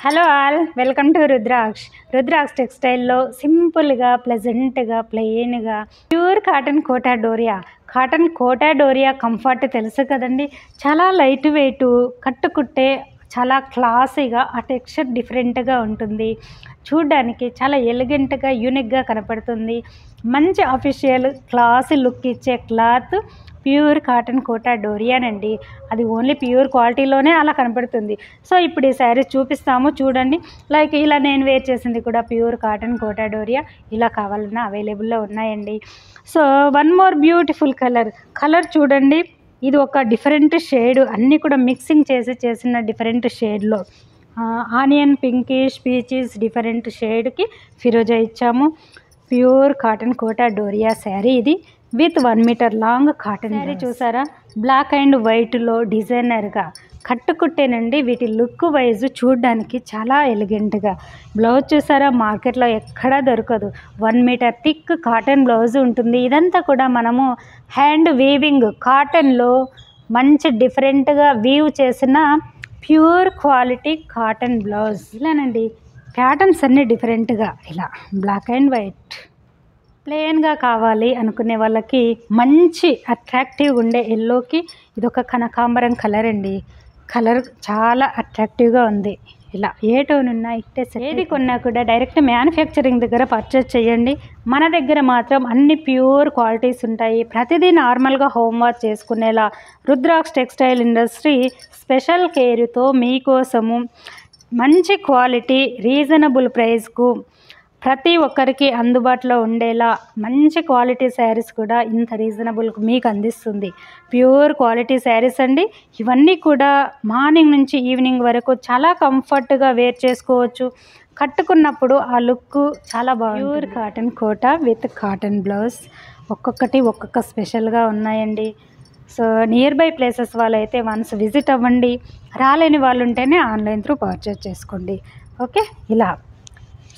Hello all, welcome to Rudraksha టెక్స్టైల్లో సింపుల్గా ప్లెజెంట్గా ప్లెయిన్గా pure cotton Kota Doria comfort తెలుసు కదండి. చాలా లైట్ వెయిట్, కట్టుకుంటే చాలా క్లాసీగా, ఆ టెక్స్చర్ డిఫరెంట్గా ఉంటుంది. చూడ్డానికి చాలా ఎలిగెంట్గా యూనిక్గా కనపడుతుంది. మంచి అఫీషియల్ క్లాసీ లుక్ ఇచ్చే క్లాత్ ప్యూర్ కాటన్ కోటా డోరియానండి. అది ఓన్లీ ప్యూర్ క్వాలిటీలోనే అలా కనపడుతుంది. సో ఇప్పుడు ఈ శారీస్ చూపిస్తాము చూడండి. లైక్ ఇలా నేను వేర్ చేసింది కూడా ప్యూర్ కాటన్ కోటా డోరియా. ఇలా కావాలన్నా అవైలబుల్లో ఉన్నాయండి. So one more beautiful colour చూడండి. ఇది ఒక డిఫరెంట్ షేడ్, అన్నీ కూడా మిక్సింగ్ చేసిన డిఫరెంట్ షేడ్లో ఆనియన్, పింకిష్, పీచెస్ డిఫరెంట్ షేడ్కి ఫిరోజా ఇచ్చాము. ప్యూర్ కాటన్ కోటా డోరియా శారీ ఇది with 1 metre long cotton sari. చూసారా, బ్లాక్ అండ్ వైట్లో డిజైనర్గా కట్టుకుట్టేనండి. వీటి లుక్ వైజ్ చూడడానికి చాలా ఎలిగెంట్గా. బ్లౌజ్ చూసారా, మార్కెట్లో ఎక్కడా దొరకదు. 1 మీటర్ థిక్ కాటన్ బ్లౌజ్ ఉంటుంది. ఇదంతా కూడా మనము హ్యాండ్ వీవింగ్ కాటన్లో మంచి డిఫరెంట్గా వీవ్ చేసిన ప్యూర్ క్వాలిటీ కాటన్ బ్లౌజ్. ఇలానండి ప్యాటర్న్స్ అన్నీ డిఫరెంట్గా, ఇలా బ్లాక్ అండ్ వైట్ ప్లెయిన్గా కావాలి అనుకునే వాళ్ళకి మంచి అట్రాక్టివ్గా ఉండే ఎల్లోకి ఇదొక కనకాంబరం కలర్ అండి. కలర్ చాలా అట్రాక్టివ్గా ఉంది. ఇలా ఏ టోన్ ఉన్నా ఇట్టే ఏది కొన్నా కూడా డైరెక్ట్ మ్యానుఫ్యాక్చరింగ్ దగ్గర పర్చేస్ చేయండి. మన దగ్గర మాత్రం అన్ని ప్యూర్ క్వాలిటీస్ ఉంటాయి. ప్రతిదీ నార్మల్గా హోమ్ వాష్ చేసుకునేలా రుద్రాక్ష టెక్స్టైల్ ఇండస్ట్రీ స్పెషల్ కేర్తో మీకోసము మంచి క్వాలిటీ రీజనబుల్ ప్రైస్కు ప్రతి ఒక్కరికి అందుబాటులో ఉండేలా మంచి క్వాలిటీ శారీస్ కూడా ఇంత రీజనబుల్కి మీకు అందిస్తుంది. ప్యూర్ క్వాలిటీ శారీస్ అండి. ఇవన్నీ కూడా మార్నింగ్ నుంచి ఈవినింగ్ వరకు చాలా కంఫర్ట్గా వేర్ చేసుకోవచ్చు. కట్టుకున్నప్పుడు ఆ లుక్ చాలా బాగుంది. Pure cotton Kota with cotton blouse, ఒక్కొక్కటి ఒక్కొక్క స్పెషల్గా ఉన్నాయండి. సో నియర్ బై ప్లేసెస్ వాళ్ళైతే వన్స్ విజిట్ అవ్వండి. రాలేని వాళ్ళు ఉంటేనే ఆన్లైన్ త్రూ పర్చేస్ చేసుకోండి. ఓకే, ఇలా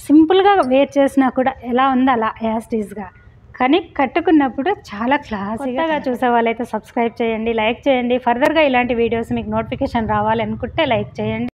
సింపుల్గా వేర్ చేసినా కూడా ఎలా ఉందో అలా యాస్టీస్గా, కానీ కట్టుకున్నప్పుడు చాలా క్లాసీగా. చూసే వాళ్ళైతే సబ్స్క్రైబ్ చేయండి, లైక్ చేయండి. ఫర్దర్గా ఇలాంటి వీడియోస్ మీకు నోటిఫికేషన్ రావాలనుకుంటే లైక్ చేయండి.